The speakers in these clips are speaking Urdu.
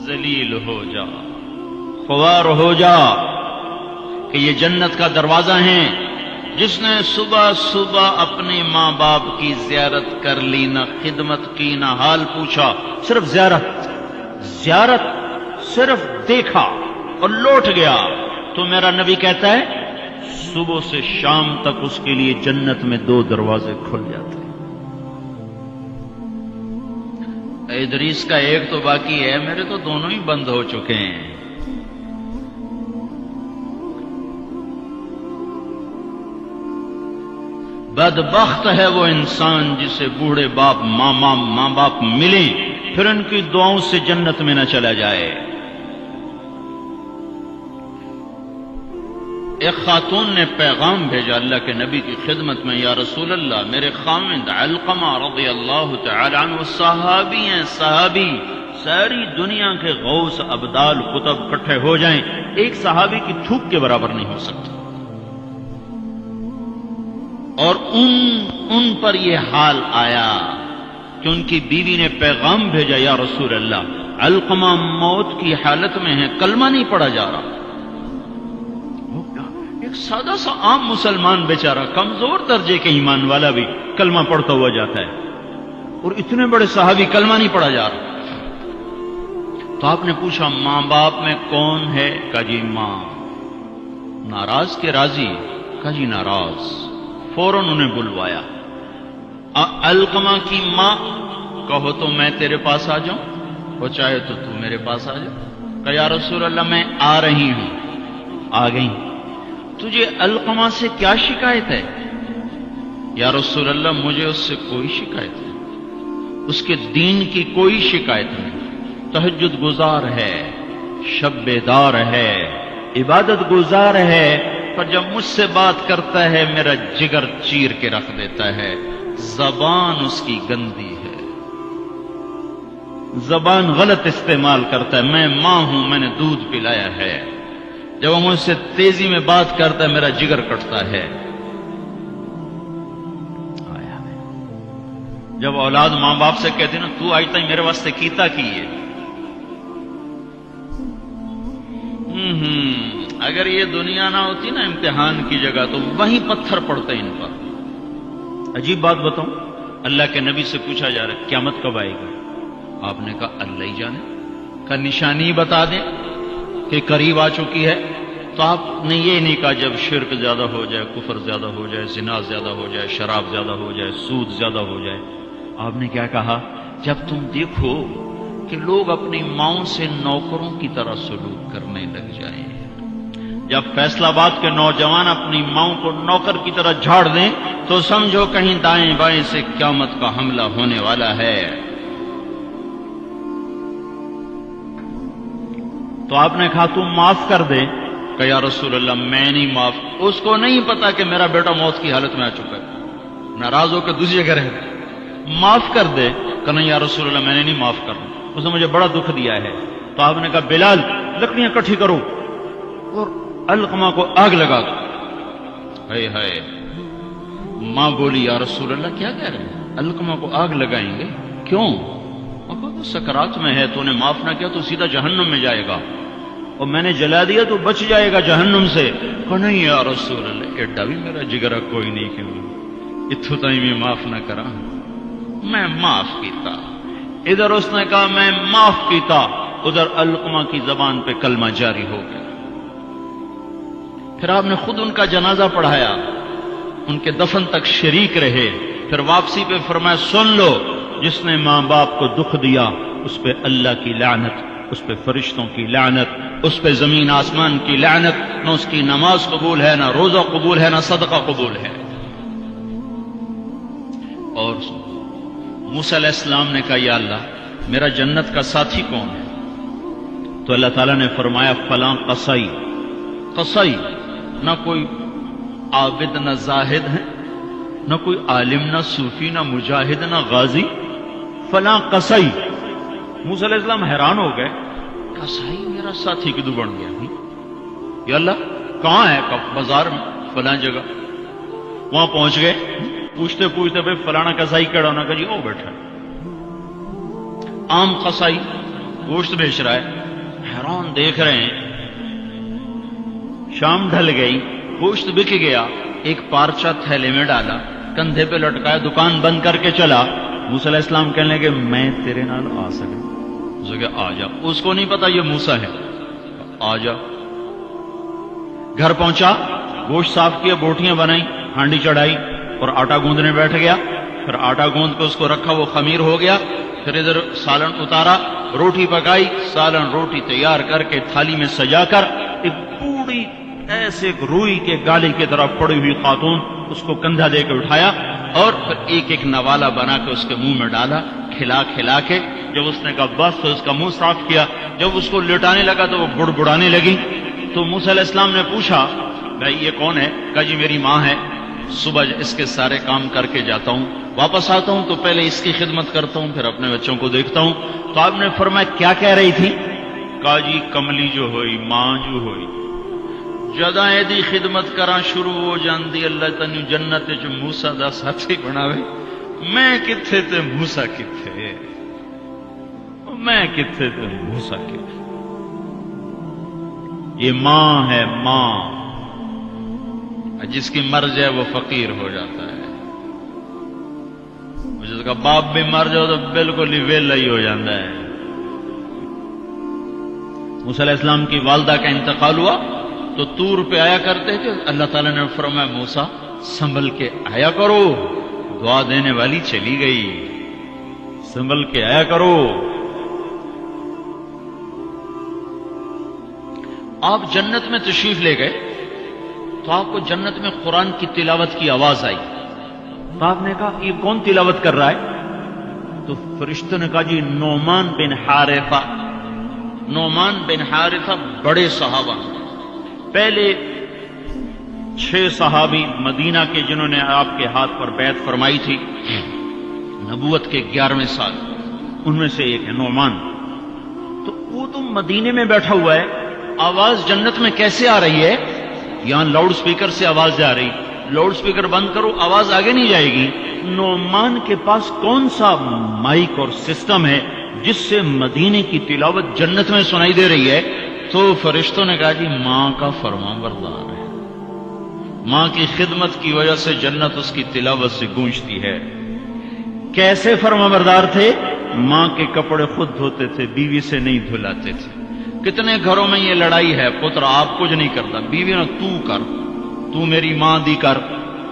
ذلیل ہو جا، خوار ہو جا کہ یہ جنت کا دروازہ ہیں۔ جس نے صبح صبح اپنے ماں باپ کی زیارت کر لی، نہ خدمت کی، نہ حال پوچھا، صرف زیارت صرف دیکھا اور لوٹ گیا، تو میرا نبی کہتا ہے صبح سے شام تک اس کے لیے جنت میں 2 دروازے کھل جاتے ہیں۔ ادریس کا ایک تو باقی ہے، میرے تو دونوں ہی بند ہو چکے ہیں۔ بدبخت ہے وہ انسان جسے بوڑھے باپ ماں باپ ملیں پھر ان کی دعاؤں سے جنت میں نہ چلا جائے۔ ایک خاتون نے پیغام بھیجا اللہ کے نبی کی خدمت میں، یا رسول اللہ، میرے خاوند علقمہ رضی اللہ تعالی عنہ صحابی ہیں، صحابی، ساری دنیا کے غوث ابدال قطب اکٹھے ہو جائیں، ایک صحابی کی تھوک کے برابر نہیں ہو سکتا۔ اور ان پر یہ حال آیا کہ ان کی بیوی نے پیغام بھیجا، یا رسول اللہ، علقمہ موت کی حالت میں ہے، کلمہ نہیں پڑھا جا رہا۔ ایک سادہ سا عام مسلمان بیچارہ، کمزور درجے کے ایمان والا بھی کلمہ پڑھتا ہوا جاتا ہے، اور اتنے بڑے صحابی کلمہ نہیں پڑھا جا رہا۔ تو آپ نے پوچھا ماں باپ میں کون ہے؟ کہا جی ماں۔ ناراض کے راضی؟ کہا جی ناراض۔ فوراً انہیں بلوایا۔ علقمہ کی ماں، کہو تو میں تیرے پاس آ جاؤں، وہ چاہے تو میرے پاس آ جا۔ کہا یا رسول اللہ میں آ رہی ہوں۔ آ گئی۔ تجھے علقمہ سے کیا شکایت ہے؟ یا رسول اللہ مجھے اس سے کوئی شکایت نہیں، اس کے دین کی کوئی شکایت نہیں، تہجد گزار ہے، شب بیدار ہے، عبادت گزار ہے، پر جب مجھ سے بات کرتا ہے میرا جگر چیر کے رکھ دیتا ہے، زبان اس کی گندی ہے، زبان غلط استعمال کرتا ہے، میں ماں ہوں، میں نے دودھ پلایا ہے، جب وہ مجھ سے تیزی میں بات کرتا ہے میرا جگر کٹتا ہے۔ جب اولاد ماں باپ سے کہتی نا تو آج تک میرے واسطے کیتا کی ہے، اگر یہ دنیا نہ ہوتی نا امتحان کی جگہ تو وہیں پتھر پڑتے ان پر۔ عجیب بات بتاؤں، اللہ کے نبی سے پوچھا جا رہا ہے قیامت کب آئے گی؟ آپ نے کہا اللہ ہی جانے، کا نشانی بتا دیں کہ قریب آ چکی ہے؟ تو آپ نے یہ نہیں کہا جب شرک زیادہ ہو جائے، کفر زیادہ ہو جائے، زنا زیادہ ہو جائے، شراب زیادہ ہو جائے، سود زیادہ ہو جائے۔ آپ نے کیا کہا؟ جب تم دیکھو کہ لوگ اپنی ماؤں سے نوکروں کی طرح سلوک کرنے لگ جائیں، جب فیصلہ آباد کے نوجوان اپنی ماؤں کو نوکر کی طرح جھاڑ دیں تو سمجھو کہیں دائیں بائیں سے قیامت کا حملہ ہونے والا ہے۔ تو آپ نے کہا تم معاف کر دے؟ کہ یا رسول اللہ میں نہیں معاف، اس کو نہیں پتا کہ میرا بیٹا موت کی حالت میں آ چکا ہے، ناراض ہو کے دوسری جگہ رہے، معاف کر دے؟ کہ نہیں یا رسول اللہ میں نے نہیں معاف کرنا، اس نے مجھے بڑا دکھ دیا ہے۔ تو آپ نے کہا بلال لکڑیاں اکٹھی کرو اور علقمہ کو آگ لگا دو۔ ہائے ہائے، ماں بولی یا رسول اللہ کیا کہہ رہے ہیں، علقمہ کو آگ لگائیں گے؟ کیوں؟ وہ سکرات میں ہے، تو نے معاف نہ کیا تو سیدھا جہنم میں جائے گا، اور میں نے جلا دیا تو بچ جائے گا جہنم سے۔ کہ نہیں یا رسول اللہ ایڈا بھی میرا جگرا کوئی نہیں کہ اتھو تائیں میں معاف نہ کرا، میں معاف کیتا۔ ادھر اس نے کہا میں معاف کیتا، ادھر علقمہ کی زبان پہ کلمہ جاری ہو گیا۔ پھر آپ نے خود ان کا جنازہ پڑھایا، ان کے دفن تک شریک رہے، پھر واپسی پہ فرمایا سن لو، جس نے ماں باپ کو دکھ دیا اس پہ اللہ کی لعنت، اس پہ فرشتوں کی لعنت، اس پہ زمین آسمان کی لعنت، نہ اس کی نماز قبول ہے، نہ روزہ قبول ہے، نہ صدقہ قبول ہے۔ اور موسیٰ علیہ السلام نے کہا یا اللہ میرا جنت کا ساتھی کون ہے؟ تو اللہ تعالیٰ نے فرمایا فلاں قصائی۔ قصائی نہ کوئی عابد نہ زاہد ہے، نہ کوئی عالم نہ صوفی نہ مجاہد نہ غازی، فلاں قصائی۔ موسیٰ علیہ السلام حیران ہو گئے، قصائی میرا ساتھی کدو بن گیا؟ یا اللہ کہاں ہے؟ بازار میں فلاں جگہ۔ وہاں پہنچ گئے، پوچھتے پوچھتے بھائی فلانا قصائی کیڑا ہونا؟ کہ جی وہ بیٹھا۔ عام قصائی گوشت بیچ رہا ہے، حیران دیکھ رہے ہیں. شام ڈھل گئی، گوشت بک گیا، ایک پارچہ تھیلے میں ڈالا، کندھے پہ لٹکایا، دکان بند کر کے چلا. موسیٰ علیہ السلام کہنے لگے میں تیرے نال آ سکتا؟ اس نے کہا آ جا. اس کو نہیں پتا یہ موسیٰ ہے. آ جا. گھر پہنچا، گوشت صاف کیا، بوٹیاں بنائی، ہانڈی چڑھائی اور آٹا گوندنے بیٹھ گیا. پھر آٹا گوند کے اس کو رکھا، وہ خمیر ہو گیا. پھر ادھر سالن اتارا، روٹی پکائی، سالن روٹی تیار کر کے تھالی میں سجا کر ایک بوڑھی ایسے روئی کے گالی کی طرف پڑی ہوئی خاتون، اس کو کندھا دے کے اٹھایا اور پھر ایک ایک نوالا بنا کے اس کے منہ میں ڈالا، کھلا کھلا کے. جب اس نے کہا بس تو اس کا منہ صاف کیا. جب اس کو لٹانے لگا تو وہ بڑبڑانے لگی. تو موسیٰ علیہ السلام نے پوچھا بھائی یہ کون ہے؟ کہا جی میری ماں ہے، صبح اس کے سارے کام کر کے جاتا ہوں، واپس آتا ہوں تو پہلے اس کی خدمت کرتا ہوں، پھر اپنے بچوں کو دیکھتا ہوں. تو آپ نے فرمایا کیا کہہ رہی تھی؟ کہا جی کملی جو ہوئی، ماں جو ہوئی، جدا ایدی خدمت کراں شروع ہو جاندی، اللہ تنو جنت جو موسیٰ دا ساتھی بناوے. میں کتھے تے موسیٰ کتھے، میں کتھے تے موسیٰ کتھے. یہ ماں ہے، ماں. جس کی مر جائے وہ فقیر ہو جاتا ہے، جس کا باپ بھی مر جاؤ تو بالکل ہی ویلا ہی ہو جاتا ہے. موسیٰ علیہ السلام کی والدہ کا انتقال ہوا تو طور پہ آیا کرتے تھے. اللہ تعالیٰ نے فرمایا موسیٰ سنبھل کے آیا کرو، دعا دینے والی چلی گئی، سنبھل کے آیا کرو. آپ جنت میں تشریف لے گئے تو آپ کو جنت میں قرآن کی تلاوت کی آواز آئی. تو آپ نے کہا یہ کون تلاوت کر رہا ہے؟ تو فرشتوں نے کہا جی نعمان بن حارثہ. نعمان بن حارثہ بڑے صحابہ، پہلے 6 صحابی مدینہ کے جنہوں نے آپ کے ہاتھ پر بیعت فرمائی تھی نبوت کے 11ویں سال، ان میں سے ایک ہے نعمان. تو وہ تو مدینے میں بیٹھا ہوا ہے، آواز جنت میں کیسے آ رہی ہے؟ یہاں لاؤڈ سپیکر سے آواز جا رہی، لاؤڈ سپیکر بند کرو آواز آگے نہیں جائے گی. نعمان کے پاس کون سا مائک اور سسٹم ہے جس سے مدینے کی تلاوت جنت میں سنائی دے رہی ہے؟ تو فرشتوں نے کہا جی ماں کا فرما بردار ہے، ماں کی خدمت کی وجہ سے جنت اس کی تلاوت سے گونجتی ہے. کیسے فرما بردار تھے؟ ماں کے کپڑے خود دھوتے تھے، بیوی سے نہیں دھلاتے تھے. کتنے گھروں میں یہ لڑائی ہے، پتر آپ کچھ نہیں کرتا، بیوی نے تو کر، تو میری ماں دی کر.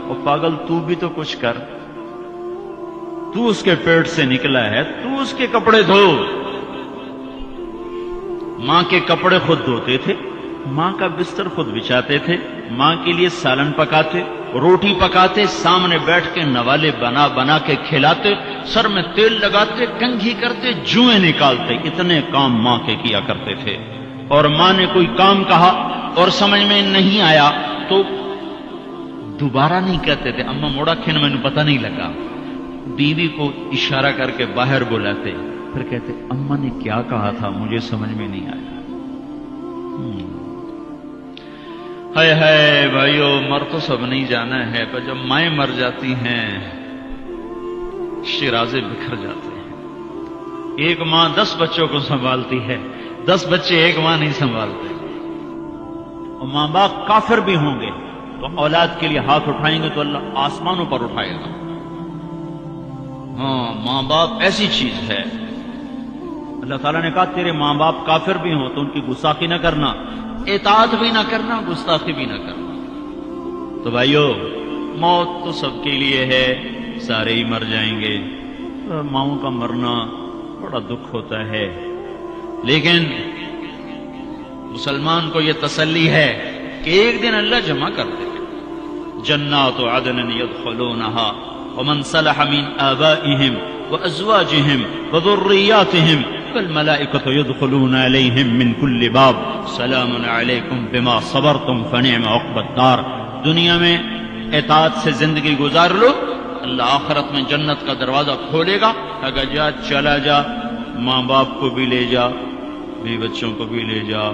اور پاگل تو بھی تو کچھ کر، تو اس کے پیٹ سے نکلا ہے، تو اس کے کپڑے دھو. ماں کے کپڑے خود دھوتے تھے، ماں کا بستر خود بچھاتے تھے، ماں کے لیے سالن پکاتے، روٹی پکاتے، سامنے بیٹھ کے نوالے بنا بنا کے کھلاتے، سر میں تیل لگاتے، کنگھی کرتے، جوئیں نکالتے. اتنے کام ماں کے کیا کرتے تھے. اور ماں نے کوئی کام کہا اور سمجھ میں نہیں آیا تو دوبارہ نہیں کہتے تھے اما موڑا کھین میں نے پتہ نہیں لگا. بیوی کو اشارہ کر کے باہر بلاتے، پھر کہتے اما نے کیا کہا تھا مجھے سمجھ میں نہیں آیا. ہائے ہائے بھائیو، مر تو سب نہیں جانا ہے، پر جب مائیں مر جاتی ہیں شیرازے بکھر جاتے ہیں. ایک ماں 10 بچوں کو سنبھالتی ہے، 10 بچے ایک ماں نہیں سنبھالتے. اور ماں باپ کافر بھی ہوں گے تو اولاد کے لیے ہاتھ اٹھائیں گے تو اللہ آسمانوں پر اٹھائے گا. ہاں ماں باپ ایسی چیز ہے. اللہ تعالیٰ نے کہا تیرے ماں باپ کافر بھی ہوں تو ان کی گستاخی نہ کرنا، اطاعت بھی نہ کرنا، گستاخی بھی نہ کرنا. تو بھائیو موت تو سب کے لیے ہے، سارے ہی مر جائیں گے. ماؤں کا مرنا بڑا دکھ ہوتا ہے، لیکن مسلمان کو یہ تسلی ہے کہ ایک دن اللہ جمع کر دے گا. جنات عدن يدخلونها ومن صلح من آبائهم وأزواجهم وذرياتهم والملائكة يدخلون عليهم من كل باب سلام عليكم بما صبرتم فنعم عقبى الدار. دنیا میں اطاعت سے زندگی گزار لو، اللہ آخرت میں جنت کا دروازہ کھولے گا. اگر جا چلا جا، ماں باپ کو بھی لے جا، بیوی بچوں کو بھی لے جا.